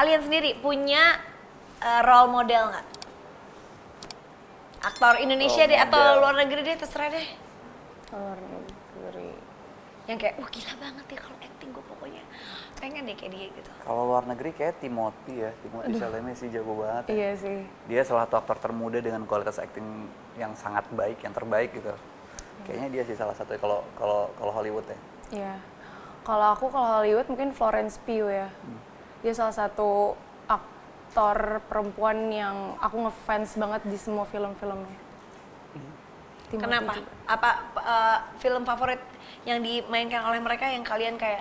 kalian sendiri punya role model nggak? Aktor Indonesia Role deh atau model. luar negeri deh, terserah deh. Luar negeri. Yang kayak, wah gila banget ya kalau acting, gue pokoknya pengen deh kayak dia gitu. Kalau luar negeri kayak Timothy ya, Timothy Chalamet sih jago banget. Ya. Iya sih. Dia salah satu aktor termuda dengan kualitas acting yang sangat baik, yang terbaik gitu. Kayaknya dia sih salah satu kalau Hollywood ya. Iya. Kalau Hollywood mungkin Florence Pugh ya. Dia salah satu aktor perempuan yang aku ngefans banget di semua film-filmnya. Timothy Kenapa? juga. Apa film favorit yang dimainkan oleh mereka yang kalian kayak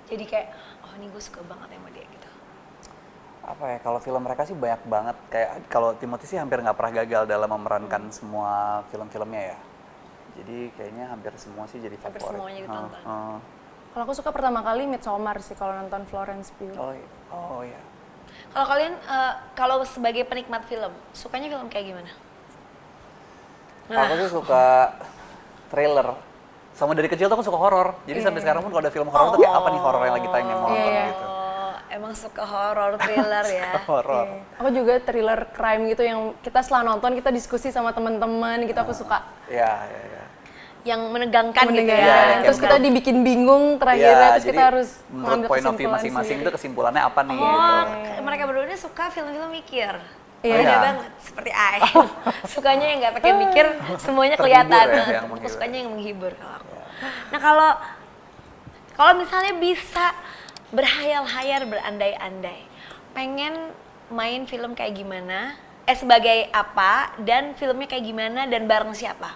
jadi kayak, oh ini gue suka banget sama dia gitu. Apa ya, kalau film mereka sih banyak banget. Kayak kalau Timothy sih hampir nggak pernah gagal dalam memerankan semua film-filmnya ya. Jadi kayaknya hampir semua sih jadi Hampir favorit. semuanya ditonton. Kalau aku suka pertama kali Midsommar sih kalau nonton Florence Pugh. Oh iya. Kalau kalian, kalau sebagai penikmat film, sukanya film kayak gimana? Aku sih suka thriller. Sama dari kecil tuh aku suka horor. Jadi sampai sekarang pun kalau ada film horor tuh kayak apa nih horor yang lagi tayang yang mau nonton gitu. Oh, emang suka horor thriller ya? Horor. Aku juga thriller crime gitu yang kita setelah nonton kita diskusi sama teman-teman gitu aku suka. Iya. Yang menegangkan gitu ya? Menegangkan. Terus kita dibikin bingung terakhirnya, terus kita harus menurut mengambil point of view kesimpulan masing-masing sendiri. itu kesimpulannya apa nih Oh, gitu. mereka berdua ini suka film-film mikir. Iya. Beda banget, seperti I. Sukanya yang nggak pakai mikir, semuanya Terhibur kelihatan. ya, yang Aku menghibur. sukanya yang menghibur kalau aku. Nah kalau misalnya bisa berhayal-hayal, berandai-andai, pengen main film kayak gimana, sebagai apa, dan filmnya kayak gimana, dan bareng siapa?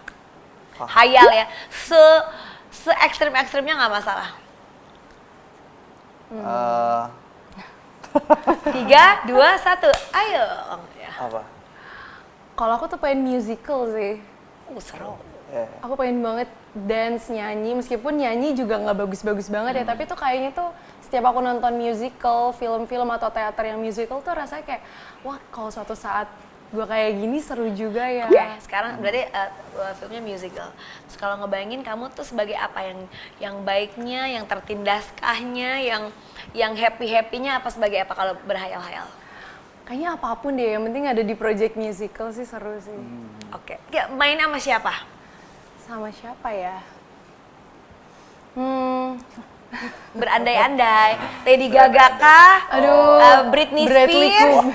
Hayal ya, se ekstrim-ekstrimnya nggak masalah. 3, 2, 1, ayo. Ya. Apa? Kalau aku tuh pengen musical sih. Seru. Aku pengen banget dance, nyanyi, meskipun nyanyi juga nggak bagus-bagus banget ya, tapi tuh kayaknya tuh setiap aku nonton musical, film-film atau teater yang musical tuh rasanya kayak, wah kalau suatu saat gue kayak gini seru juga ya. Oke, sekarang berarti filmnya musical. Terus kalau ngebayangin kamu tuh sebagai apa, yang baiknya, yang tertindaskahnya, yang happy-happynya apa, sebagai apa kalau berhayal-hayal? Kayaknya apapun deh, yang penting ada di project musical sih seru sih. Oke, ya, main sama siapa? Sama siapa ya? Berandai-andai, Lady Gaga kah? Britney Bradley Spears?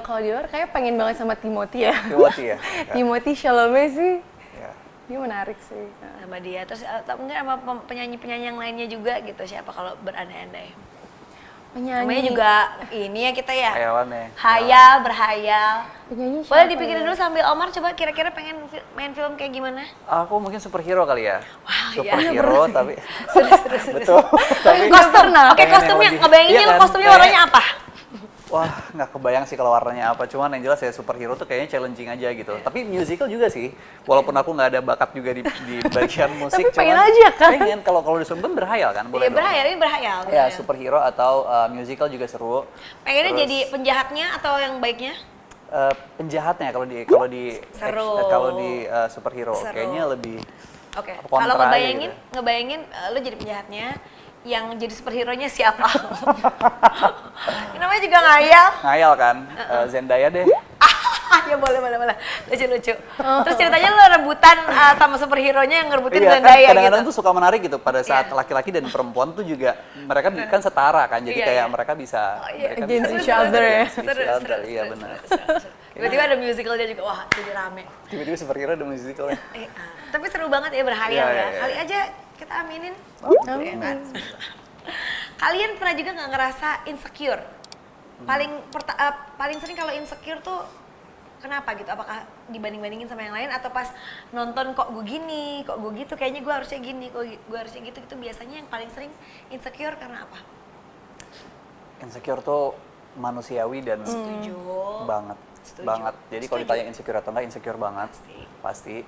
Kalau di luar kayak pengen banget sama Timothy ya. Timothy ya? Timothy Chalamet sih, Ya. dia menarik sih. Sama dia, terus atau mungkin sama penyanyi-penyanyi yang lainnya juga gitu, siapa kalau berandai-andai? Namanya Penyanyi. juga ini ya kita ya, Hayalan ya. hayal, berhayal. Penyanyi siapa Boleh dipikirin ya? dulu sambil Omar, coba kira-kira pengen main film kayak gimana? Aku mungkin superhero kali ya. Wow, Superhero tapi Serius. betul. Tapi Kostum, oke, pengen yang kostumnya, lebih- ngebayanginnya iya lo kan, kostumnya kayak- warnanya apa? Wah, nggak kebayang sih kalau warnanya apa. Cuman yang jelas ya superhero tuh kayaknya challenging aja gitu. Tapi musical juga sih. Walaupun aku nggak ada bakat juga di bagian musik. Tapi pengen cuman aja kan? Pengen kalau disuruh kan berhayal kan, boleh Iya, dong. berhayal, ini berhayal. Ya, berhayal. superhero atau musical juga seru. Pengennya Terus, jadi penjahatnya atau yang baiknya? penjahatnya kalau di Seru. kalau di superhero Seru. kayaknya lebih Oke, kontra kalau aja ngebayangin lu jadi penjahatnya, yang jadi superhero-nya siapa? Ini namanya juga ngayal. ngayal kan. Zendaya deh. Ya boleh. Lucu. Terus ceritanya lu rebutan sama superhero-nya yang ngerebutin Iya kan, Zendaya kadang-kadang gitu. tuh suka menarik gitu pada saat Iya. laki-laki dan perempuan tuh juga mereka kan setara kan, jadi Iya, kayak iya. mereka bisa Iya, mereka against bisa each other ya. against each other, iya benar. Tiba-tiba ada musicalnya juga, wah jadi rame. Tiba-tiba superhero ada musicalnya. Tapi seru banget ya berhayal Iya, ya. iya. Kali aja kita aminin. Ya kan? Kalian pernah juga nggak ngerasa insecure? Paling sering kalau insecure tuh kenapa gitu? Apakah dibanding-bandingin sama yang lain atau pas nonton kok gue gini, kok gue gitu, kayaknya gue harusnya gini, kok gue harusnya gitu. Itu biasanya yang paling sering insecure karena apa? Insecure tuh manusiawi dan Setuju. banget. Setuju. Banget. Jadi kalau Setuju. ditanya insecure atau enggak, insecure banget. Pasti.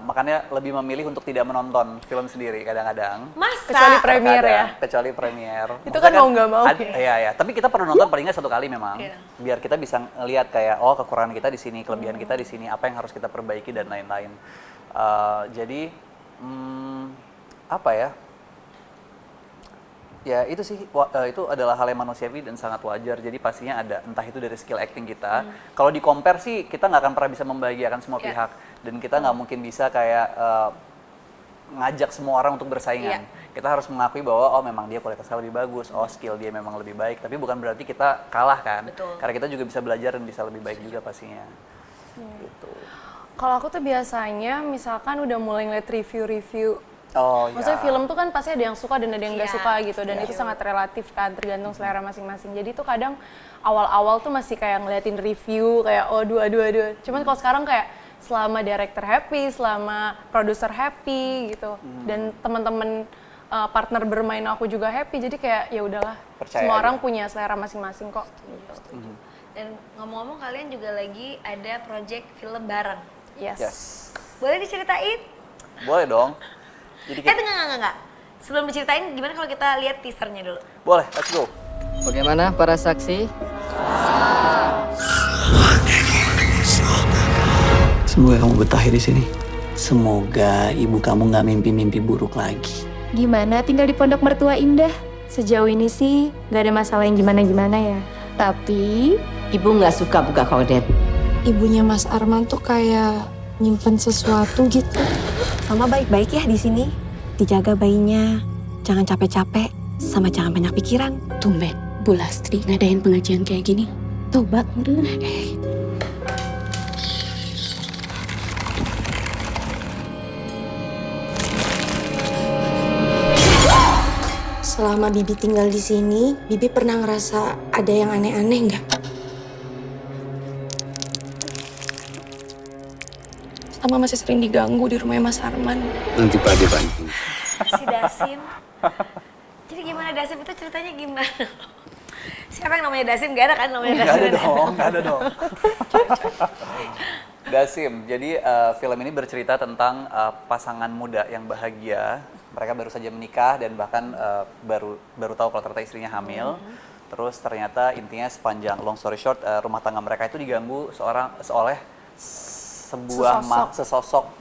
Makanya lebih memilih untuk tidak menonton film sendiri kadang-kadang. Masa? Kecuali premier ya. Terkadang, kecuali premier. Itu kan mau nggak mau. Iya. Tapi kita perlu nonton paling nggak 1 kali memang. Iya. Biar kita bisa ngelihat kayak, oh kekurangan kita di sini, kelebihan kita di sini, apa yang harus kita perbaiki dan lain-lain. Jadi, apa ya? Ya itu sih, itu adalah hal yang manusiawi dan sangat wajar. Jadi pastinya ada, entah itu dari skill acting kita. Kalau di compare sih, kita nggak akan pernah bisa membahagiakan semua pihak. Dan kita nggak mungkin bisa kayak ngajak semua orang untuk bersaingan. Kita harus mengakui bahwa oh memang dia kualitasnya lebih bagus, oh skill dia memang lebih baik. Tapi bukan berarti kita kalah kan. Betul. Karena kita juga bisa belajar dan bisa lebih baik juga pastinya. Gitu. Kalau aku tuh biasanya misalkan udah mulai ngeliat review-review. Oh Maksudnya film tuh kan pasti ada yang suka dan ada yang nggak Iya, suka gitu, dan itu sangat relatif kan, tergantung selera masing-masing. Jadi tuh kadang awal-awal tuh masih kayak ngeliatin review kayak oh aduh. Cuman kalau sekarang kayak selama director happy, selama produser happy gitu, dan teman-teman partner bermain aku juga happy, jadi kayak ya udahlah. Percaya Semua aja. orang punya selera masing-masing kok. Gitu. Dan ngomong-ngomong kalian juga lagi ada project film bareng. Yes. Yes. Boleh diceritain? Boleh dong. Jadi Enggak. Sebelum diceritain, gimana kalau kita lihat teasernya dulu? boleh, let's go. Bagaimana para saksi? Semoga kamu betah di sini. Semoga ibu kamu nggak mimpi-mimpi buruk lagi. Gimana tinggal di pondok mertua indah? Sejauh ini sih nggak ada masalah yang gimana-gimana ya. Tapi Ibu nggak suka buka korden. ibunya Mas Arman tuh kayak nyimpen sesuatu gitu. Mama baik-baik ya di sini. Dijaga bayinya, jangan capek-capek, sama jangan banyak pikiran. Tumben, Bu Lastri ngadain pengajian kayak gini. Tobat udah. Selama Bibi tinggal di sini, Bibi pernah ngerasa ada yang aneh-aneh nggak? Sama masih sering diganggu di rumahnya Mas Arman. Nanti Pak Ade bantu. Si Dasim. Jadi gimana Dasim itu ceritanya gimana? Siapa yang namanya Dasim? Gak ada kan namanya Nggak Dasim? ada dong, nggak ada dong. Dasim, jadi film ini bercerita tentang pasangan muda yang bahagia. Mereka baru saja menikah dan bahkan baru tahu kalau ternyata istrinya hamil. Terus ternyata intinya sepanjang long story short, rumah tangga mereka itu diganggu oleh sebuah sesosok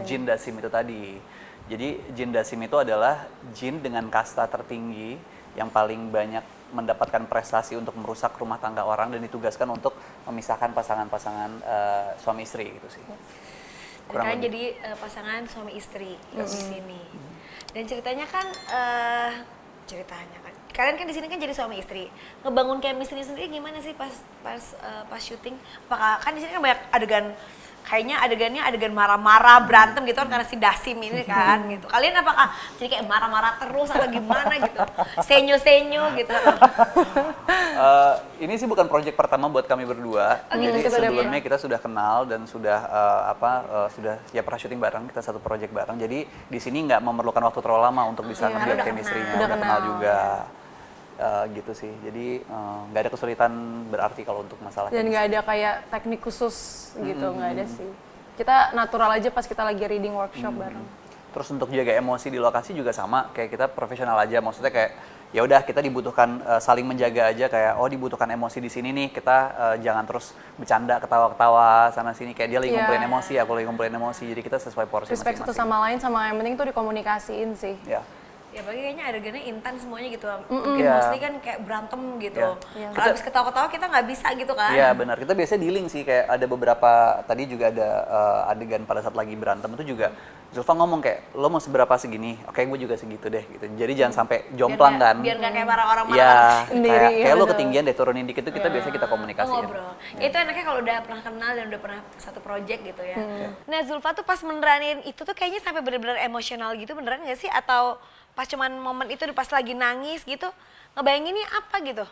jin Dasim itu tadi. Jadi jin Dasim itu adalah jin dengan kasta tertinggi yang paling banyak mendapatkan prestasi untuk merusak rumah tangga orang dan ditugaskan untuk memisahkan pasangan-pasangan suami istri gitu sih. Kurang Kalian lebih. jadi pasangan suami istri di sini. Dan ceritanya kan kalian kan di sini kan jadi suami istri. Ngebangun chemistry sendiri gimana sih pas syuting? Apakah kan di sini kan banyak adegannya adegan marah-marah berantem gitu kan karena si Dasim ini kan gitu. Kalian apakah jadi kayak marah-marah terus atau gimana gitu? Senyo-senyo gitu. Ini sih bukan proyek pertama buat kami berdua. Oh, gitu, Jadi sebelumnya. sebelumnya kita sudah kenal dan sudah sudah ya pernah syuting bareng, kita satu proyek bareng. Jadi di sini nggak memerlukan waktu terlalu lama untuk bisa ngebuat udah chemistry-nya, kenal. udah kenal juga. Gitu sih. Jadi nggak ada kesulitan berarti kalau untuk masalah Dan chemistry. nggak ada kayak teknik khusus gitu, nggak ada sih. Kita natural aja pas kita lagi reading workshop bareng. Terus untuk jaga emosi di lokasi juga sama, kayak kita profesional aja. Maksudnya kayak ya udah kita dibutuhkan saling menjaga aja, kayak oh dibutuhkan emosi di sini nih, kita jangan terus bercanda ketawa-ketawa sana sini, kayak dia lagi Iya. ngumpulin emosi, aku lagi ngumpulin emosi. Jadi kita sesuai porsi Respect satu masing-masing. sama lain, sama yang penting tuh dikomunikasiin sih. Ya. Ya bagi kayaknya adegannya intan semuanya gitu. Mungkin Iya. mostly kan kayak berantem gitu. Iya. Kalau habis ketawa-ketawa kita nggak bisa gitu kan. Iya benar, kita biasanya dealing sih, kayak ada beberapa, tadi juga ada adegan pada saat lagi berantem itu juga Zulfa ngomong kayak, lo mau seberapa segini? Oke gue juga segitu deh gitu. Jadi jangan sampai jomplang kan. Biar nggak kayak orang Iya, sendiri, kayak iya, lo betul. ketinggian deh, turunin dikit tuh kita biasanya kita komunikasiin. ngobrol. Ya, itu enaknya kalau udah pernah kenal dan udah pernah satu project gitu ya. Nah Zulfa tuh pas meneranin itu tuh kayaknya sampai bener-bener emosional gitu, beneran nggak sih? Atau pas cuman momen itu pas lagi nangis gitu, ngebayanginnya apa gitu?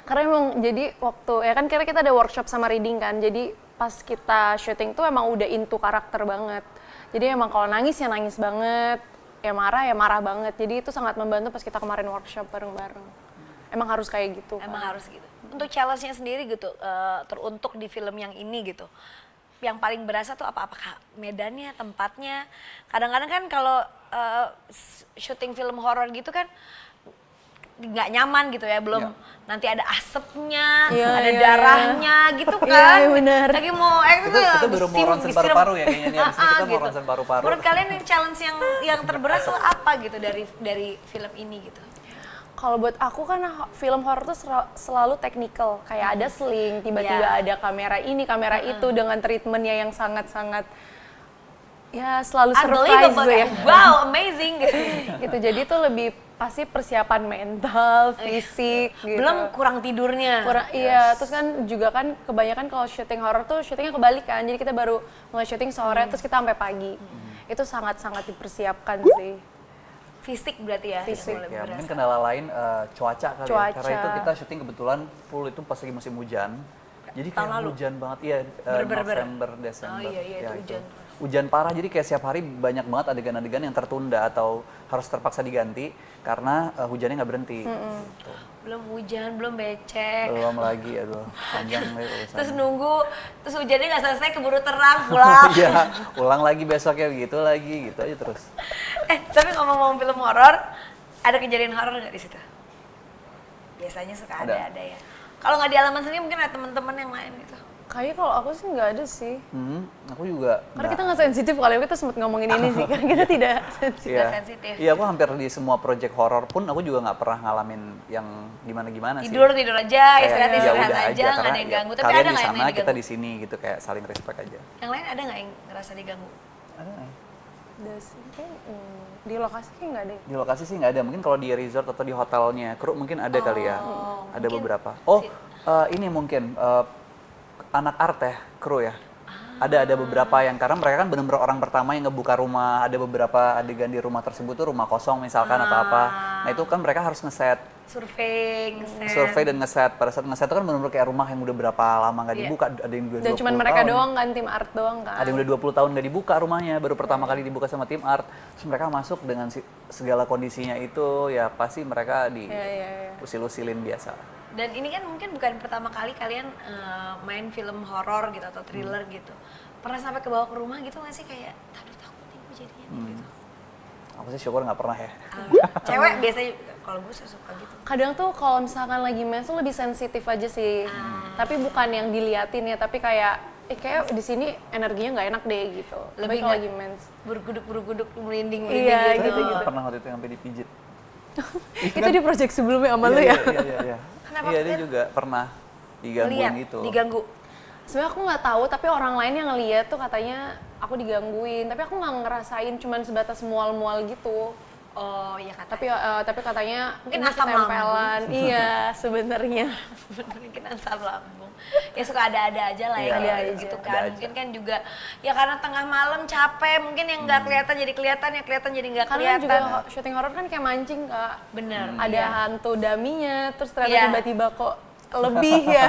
Karena emang jadi waktu, ya kan kira kita ada workshop sama reading kan, jadi pas kita syuting tuh emang udah into karakter banget. Jadi emang kalau nangis ya nangis banget, ya marah banget. Jadi itu sangat membantu pas kita kemarin workshop bareng-bareng. Emang harus kayak gitu. Emang harus gitu. Untuk challenge-nya sendiri gitu, teruntuk di film yang ini gitu. Yang paling berasa tuh apakah medannya, tempatnya. Kadang-kadang kan kalau syuting film horor gitu kan nggak nyaman gitu ya, belum nanti ada asapnya, Iya, ada iya, darahnya gitu Iya, kan. iya, benar. Lagi mau Itu baru mau ronsen paru-paru ya kayaknya nih, abis ini kita mau gitu. ronsen paru-paru. Menurut kalian yang challenge yang terberat tuh apa gitu dari film ini gitu? Kalau buat aku kan film horor tuh selalu technical, kayak ada sling, tiba-tiba ada kamera ini, kamera itu dengan treatmentnya yang sangat-sangat ya selalu surprise Unbelievable ya. kan? Wow, amazing gitu. Gitu, jadi itu lebih pasti persiapan mental, fisik gitu. Belum kurang tidurnya. Iya, terus kan juga kan kebanyakan kalau syuting horor tuh syutingnya kebalik kan, jadi kita baru mulai syuting sore terus kita sampai pagi. Itu sangat-sangat dipersiapkan sih. Fisik berarti ya. Fisik. Yang mulai Ya, berasa. mungkin kendala lain cuaca kali ya. Cuaca. Karena itu kita syuting kebetulan full itu pas lagi musim hujan. Jadi Tahun kayak lalu? hujan banget, iya November, Desember. Oh, iya, itu ya, hujan. Hujan parah, jadi kayak setiap hari banyak banget adegan-adegan yang tertunda atau harus terpaksa diganti karena hujannya nggak berhenti. Gitu. Belum hujan, belum becek. Belum lagi, aduh panjang nih urusan. Terus nunggu, terus hujannya nggak selesai, keburu terang, pulang. Iya, ulang lagi besoknya gitu lagi, gitu aja terus. Tapi ngomong-ngomong film horor, ada kejadian horor nggak di situ? Biasanya suka Ada. ada ya. Kalau nggak di halaman sendiri mungkin ada teman-teman yang lain gitu. Kayaknya kalau aku sih nggak ada sih. Aku juga. Karena kita nggak sensitif kali, kita sempat ngomongin ini sih, karena kita tidak sensitif. Iya. sensitif. Iya, aku hampir di semua project horor pun aku juga nggak pernah ngalamin yang gimana-gimana sih. Tidur aja, Kayak, istirahat ya udah aja, nggak karena ada yang ya ganggu. Tapi kalian ada di nggak yang sana, kita diganggu? di sini gitu, kayak saling respect aja. Yang lain ada nggak yang ngerasa diganggu? Ada nggak ya? Ada sih, di lokasi kayak nggak ada. Di lokasi sih nggak ada, mungkin kalau di resort atau di hotelnya kru mungkin ada kali ya. Ada mungkin beberapa. Oh, ini mungkin anak art ya, kru ya. Ada beberapa yang karena mereka kan benar-benar orang pertama yang ngebuka rumah. Ada beberapa adegan di rumah tersebut tuh rumah kosong misalkan atau apa. Nah itu kan mereka harus ngeset, survei dan ngeset. Pada saat ngeset itu kan benar-benar kayak rumah yang udah berapa lama nggak dibuka. Ada yang udah 20 Dan cuma mereka tahun. doang kan, tim art doang kan. Ada yang udah 20 tahun nggak dibuka rumahnya, baru pertama kali dibuka sama tim art. Terus mereka masuk dengan segala kondisinya itu, ya pasti mereka usil-usilin biasa. Dan ini kan mungkin bukan pertama kali kalian main film horor gitu atau thriller gitu. Pernah sampai ke bawah ke rumah gitu nggak sih kayak, aduh takut nih gue jadinya nih," gitu. Aku sih syukur nggak pernah ya. Cewek biasanya, kalau gue suka gitu. Kadang tuh kalau misalkan lagi mens tuh lebih sensitif aja sih. Tapi bukan yang diliatin ya, tapi kayak kayak di sini energinya nggak enak deh gitu. Lebih kalau lagi mens. Berguduk-berguduk, merinding Iya, gitu. gitu. Pernah waktu itu sampai dipijit. Itu di project sebelumnya sama lu ya? Iya. Kenapa? Iya, dia juga pernah digangguin gitu. Diganggu. Sebenarnya aku nggak tahu, tapi orang lain yang ngeliat tuh katanya aku digangguin. Tapi aku nggak ngerasain, cuman sebatas mual-mual gitu. Oh iya kata. Tapi katanya Mungkin ini asam ketempelan. Iya, sebenarnya. Mungkin asam lambung. Ya suka ada-ada aja lah ya, Iya, kayak ada gitu aja. kan. Ada Mungkin kan juga ya karena tengah malam capek, mungkin yang nggak kelihatan jadi kelihatan, yang kelihatan jadi nggak Karena kelihatan. juga syuting horor kan kayak mancing, Kak. Bener. Ada hantu daminya, terus ternyata Iya. tiba-tiba kok lebih ya.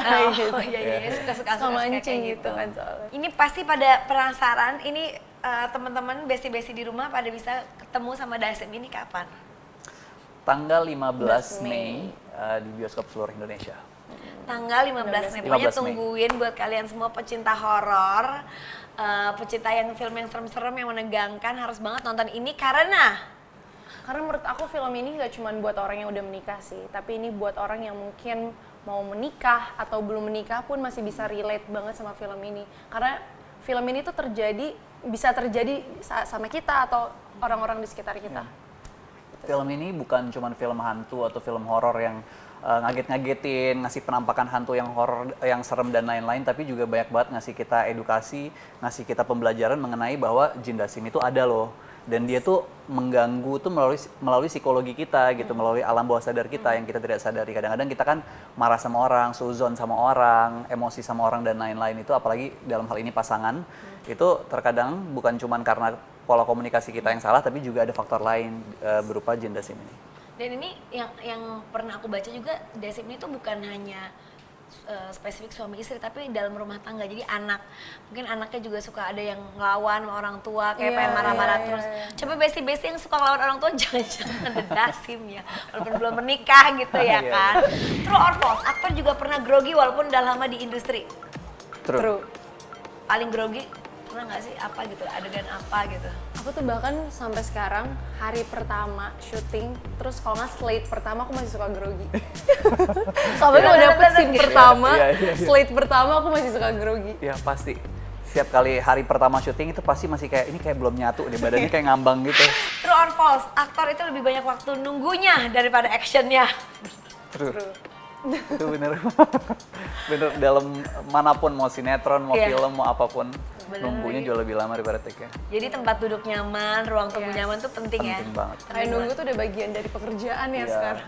Oh iya, suka-suka Suka mancing kayak gitu kan soalnya. Ini pasti pada penasaran, ini teman-teman besti-besti di rumah pada bisa ketemu sama Dasim ini kapan? Tanggal 15 Mei di bioskop seluruh Indonesia. Tanggal 15 Mei. Pokoknya 15 Mei. tungguin buat kalian semua pecinta horor, pecinta yang film yang serem-serem, yang menegangkan, harus banget nonton ini karena Menurut aku film ini nggak cuma buat orang yang udah menikah sih, tapi ini buat orang yang mungkin mau menikah atau belum menikah pun masih bisa relate banget sama film ini. Karena film ini tuh bisa terjadi sama kita atau orang-orang di sekitar kita. Film ini bukan cuma film hantu atau film horor yang ngaget-ngagetin, ngasih penampakan hantu yang horor, yang serem dan lain-lain, tapi juga banyak banget ngasih kita edukasi, ngasih kita pembelajaran mengenai bahwa jin dasim itu ada loh. Dan dia tuh mengganggu tuh melalui psikologi kita gitu, melalui alam bawah sadar kita yang kita tidak sadari. Kadang-kadang kita kan marah sama orang, suzon sama orang, emosi sama orang dan lain-lain itu, apalagi dalam hal ini pasangan, itu terkadang bukan cuma karena pola komunikasi kita yang salah, tapi juga ada faktor lain berupa jin dasim ini. dan ini yang pernah aku baca juga, dasim ini tuh bukan hanya spesifik suami istri, tapi dalam rumah tangga. Jadi anak, mungkin anaknya juga suka ada yang ngelawan sama orang tua, kayak pengen marah-marah terus. Coba besti-besti yang suka ngelawan orang tua, jangan-jangan ada dasim ya, walaupun belum menikah gitu ya kan. True or false, aktor juga pernah grogi walaupun udah lama di industri. True. Paling grogi Pernah nggak sih apa gitu, adegan apa gitu? Aku tuh bahkan sampai sekarang hari pertama syuting, terus kalau nggak slate pertama aku masih suka grogi. Kalau udah dapet scene pertama, Iya. slate pertama aku masih suka grogi. Ya pasti. Setiap kali hari pertama syuting itu pasti masih kayak ini kayak belum nyatu deh, badannya kayak ngambang gitu. True or false, aktor itu lebih banyak waktu nunggunya daripada actionnya. True. Itu bener. Bener dalam manapun, mau sinetron, mau Iya. film, mau apapun, Bener. nunggunya jauh lebih lama daripada take-nya. Jadi tempat duduk nyaman, ruang tunggu nyaman tuh penting ya. Penting banget. Kayak nunggu tuh udah bagian dari pekerjaan ya Iya. sekarang.